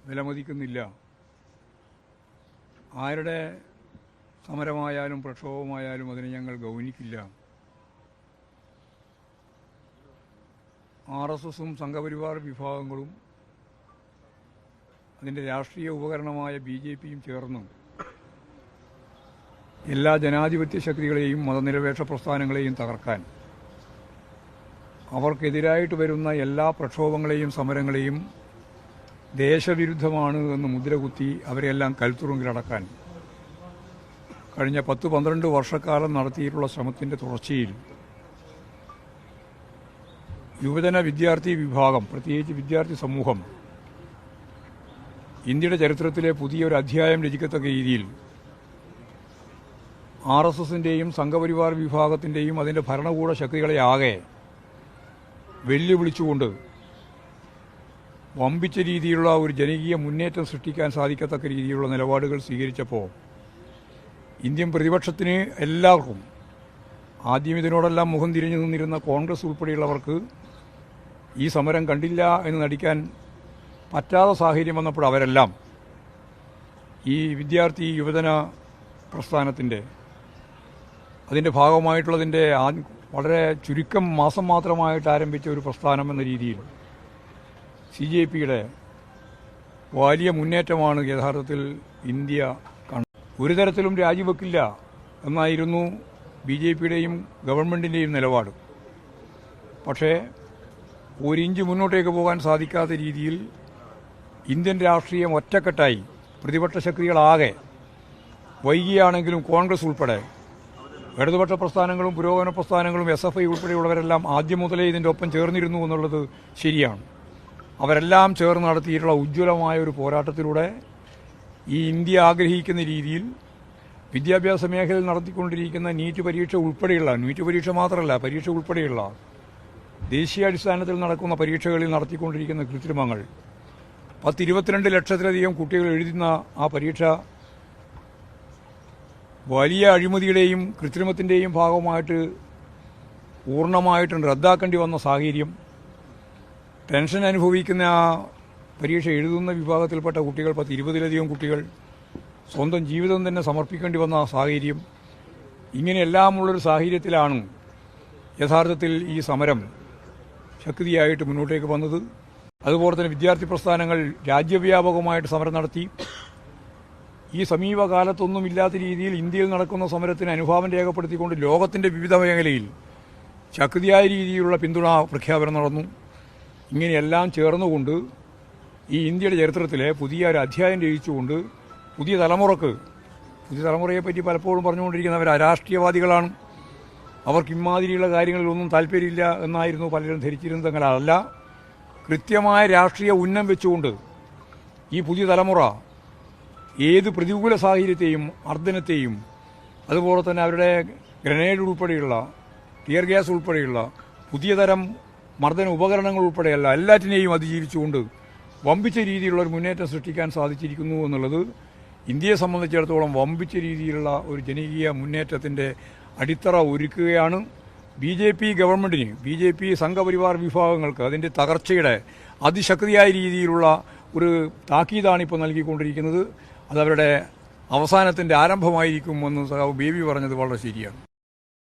വിലമതിക്കുന്നില്ല. ആരുടെ സമരമായാലും പ്രക്ഷോഭമായാലും അതിനെ ഞങ്ങൾ ഗൗനിക്കില്ല. RSSും സംഘപരിവാർ വിഭാഗങ്ങളും അതിൻ്റെ രാഷ്ട്രീയ ഉപകരണമായ BJPയും ചേർന്ന് എല്ലാ ജനാധിപത്യ ശക്തികളെയും മതനിരപേക്ഷ പ്രസ്ഥാനങ്ങളെയും തകർക്കാൻ, അവർക്കെതിരായിട്ട് വരുന്ന എല്ലാ പ്രക്ഷോഭങ്ങളെയും സമരങ്ങളെയും ദേശവിരുദ്ധമാണ് എന്ന് മുദ്രകുത്തി അവരെല്ലാം കൽത്തുറുങ്കിലടക്കാൻ കഴിഞ്ഞ 10-12 വർഷക്കാലം നടത്തിയിട്ടുള്ള ശ്രമത്തിൻ്റെ തുടർച്ചയിൽ യുവജന വിദ്യാർത്ഥി വിഭാഗം, പ്രത്യേകിച്ച് വിദ്യാർത്ഥി സമൂഹം, ഇന്ത്യയുടെ ചരിത്രത്തിലെ പുതിയൊരു അധ്യായം രചിക്കത്തക്ക രീതിയിൽ RSSന്റെയും സംഘപരിവാർ വിഭാഗത്തിൻ്റെയും അതിൻ്റെ ഭരണകൂട ശക്തികളെ ആകെ വെല്ലുവിളിച്ചുകൊണ്ട് വമ്പിച്ച രീതിയിലുള്ള ഒരു ജനകീയ മുന്നേറ്റം സൃഷ്ടിക്കാൻ സാധിക്കത്തക്ക രീതിയിലുള്ള നിലപാടുകൾ സ്വീകരിച്ചപ്പോൾ ഇന്ത്യൻ പ്രതിപക്ഷത്തിന് എല്ലാവർക്കും, ആദ്യം ഇതിനോടെല്ലാം മുഖം തിരിഞ്ഞു നിന്നിരുന്ന കോൺഗ്രസ് ഉൾപ്പെടെയുള്ളവർക്ക് ഈ സമരം കണ്ടില്ല എന്ന് നടിക്കാൻ പറ്റാത്ത സാഹചര്യം വന്നപ്പോൾ അവരെല്ലാം ഈ വിദ്യാർത്ഥി യുവജന പ്രസ്ഥാനത്തിൻ്റെ അതിൻ്റെ ഭാഗമായിട്ടുള്ളതിൻ്റെ വളരെ ചുരുക്കം മാസം മാത്രമായിട്ട് ആരംഭിച്ച ഒരു പ്രസ്ഥാനം എന്ന രീതിയിൽ CJPയുടെ വലിയ മുന്നേറ്റമാണ് യഥാർത്ഥത്തിൽ ഇന്ത്യ കണ്ടത്. ഒരു തരത്തിലും രാജിവെക്കില്ല എന്നായിരുന്നു BJPയുടെയും ഗവൺമെൻറ്റിൻ്റെയും നിലപാട്. പക്ഷേ ഒരിഞ്ച് മുന്നോട്ടേക്ക് പോകാൻ സാധിക്കാത്ത രീതിയിൽ ഇന്ത്യൻ രാഷ്ട്രീയം ഒറ്റക്കെട്ടായി പ്രതിപക്ഷ ശക്തികളാകെ, വൈകിയാണെങ്കിലും കോൺഗ്രസ് ഉൾപ്പെടെ ഇടതുപക്ഷ പ്രസ്ഥാനങ്ങളും പുരോഗമന പ്രസ്ഥാനങ്ങളും SFI ഉൾപ്പെടെയുള്ളവരെല്ലാം ആദ്യം മുതലേ ഇതിൻ്റെ ഒപ്പം ചേർന്നിരുന്നു എന്നുള്ളത് ശരിയാണ്. അവരെല്ലാം ചേർന്ന് നടത്തിയിട്ടുള്ള ഉജ്ജ്വലമായ ഒരു പോരാട്ടത്തിലൂടെ ഈ ഇന്ത്യ ആഗ്രഹിക്കുന്ന രീതിയിൽ വിദ്യാഭ്യാസ മേഖലയിൽ നടത്തിക്കൊണ്ടിരിക്കുന്ന നീറ്റ് പരീക്ഷ ഉൾപ്പെടെയുള്ള, നീറ്റ് പരീക്ഷ മാത്രമല്ല പരീക്ഷ ഉൾപ്പെടെയുള്ള ദേശീയാടിസ്ഥാനത്തിൽ നടക്കുന്ന പരീക്ഷകളിൽ നടത്തിക്കൊണ്ടിരിക്കുന്ന കൃത്രിമങ്ങൾ, 10-22 ലക്ഷത്തിലധികം കുട്ടികൾ എഴുതുന്ന ആ പരീക്ഷ വലിയ അഴിമതിയുടെയും കൃത്രിമത്തിൻ്റെയും ഭാഗമായിട്ട് പൂർണ്ണമായിട്ടും റദ്ദാക്കേണ്ടി വന്ന സാഹചര്യം, ടെൻഷൻ അനുഭവിക്കുന്ന ആ പരീക്ഷ എഴുതുന്ന വിഭാഗത്തിൽപ്പെട്ട കുട്ടികൾ, 10-20ലധികം കുട്ടികൾ സ്വന്തം ജീവിതം തന്നെ സമർപ്പിക്കേണ്ടി വന്ന സാഹചര്യം, ഇങ്ങനെയെല്ലാമുള്ളൊരു സാഹചര്യത്തിലാണ് യഥാർത്ഥത്തിൽ ഈ സമരം ശക്തിയായിട്ട് മുന്നോട്ടേക്ക് വന്നത്. അതുപോലെ തന്നെ വിദ്യാർത്ഥി പ്രസ്ഥാനങ്ങൾ രാജ്യവ്യാപകമായിട്ട് സമരം നടത്തി. ഈ സമീപകാലത്തൊന്നും ഇല്ലാത്ത രീതിയിൽ ഇന്ത്യയിൽ നടക്കുന്ന സമരത്തിന് അനുഭാവം രേഖപ്പെടുത്തിക്കൊണ്ട് ലോകത്തിൻ്റെ വിവിധ മേഖലയിൽ ശക്തിയായ രീതിയിലുള്ള പിന്തുണ പ്രഖ്യാപനം നടന്നു. ഇങ്ങനെയെല്ലാം ചേർന്നുകൊണ്ട് ഈ ഇന്ത്യയുടെ ചരിത്രത്തിലെ പുതിയ ഒരു അധ്യായം രചിച്ചുകൊണ്ട് പുതിയ തലമുറയെപ്പറ്റി പലപ്പോഴും പറഞ്ഞുകൊണ്ടിരിക്കുന്നവർ അരാഷ്ട്രീയവാദികളാണ്, അവർക്ക് ഇമാതിരിയുള്ള കാര്യങ്ങളിലൊന്നും താല്പര്യമില്ല എന്നായിരുന്നു പലരും ധരിച്ചിരുന്നത്. അതല്ല, കൃത്യമായ രാഷ്ട്രീയ ഉന്നം വെച്ചുകൊണ്ട് ഈ പുതിയ തലമുറ ഏത് പ്രതികൂല സാഹചര്യത്തെയും മർദ്ദനത്തെയും അതുപോലെ തന്നെ അവരുടെ ഗ്രനേഡ് ഉൾപ്പെടെയുള്ള ടിയർ ഗ്യാസ് ഉൾപ്പെടെയുള്ള പുതിയ തരം മർദ്ദന ഉപകരണങ്ങൾ ഉൾപ്പെടെയല്ല എല്ലാറ്റിനെയും അതിജീവിച്ചുകൊണ്ട് വമ്പിച്ച രീതിയിലുള്ള ഒരു മുന്നേറ്റം സൃഷ്ടിക്കാൻ സാധിച്ചിരിക്കുന്നു എന്നുള്ളത് ഇന്ത്യയെ സംബന്ധിച്ചിടത്തോളം വമ്പിച്ച രീതിയിലുള്ള ഒരു ജനകീയ മുന്നേറ്റത്തിൻ്റെ അടിത്തറ ഒരുക്കുകയാണ്. BJP ഗവൺമെൻറ്റിന്, BJP സംഘപരിവാർ വിഭാഗങ്ങൾക്ക് അതിൻ്റെ തകർച്ചയുടെ അതിശക്തിയായ രീതിയിലുള്ള ഒരു താക്കീതാണ് ഇപ്പോൾ നൽകിക്കൊണ്ടിരിക്കുന്നത്. അതവരുടെ അവസാനത്തിൻ്റെ ആരംഭമായിരിക്കുമെന്ന് സഖാവ് ബേബി പറഞ്ഞത് വളരെ ശരിയാണ്.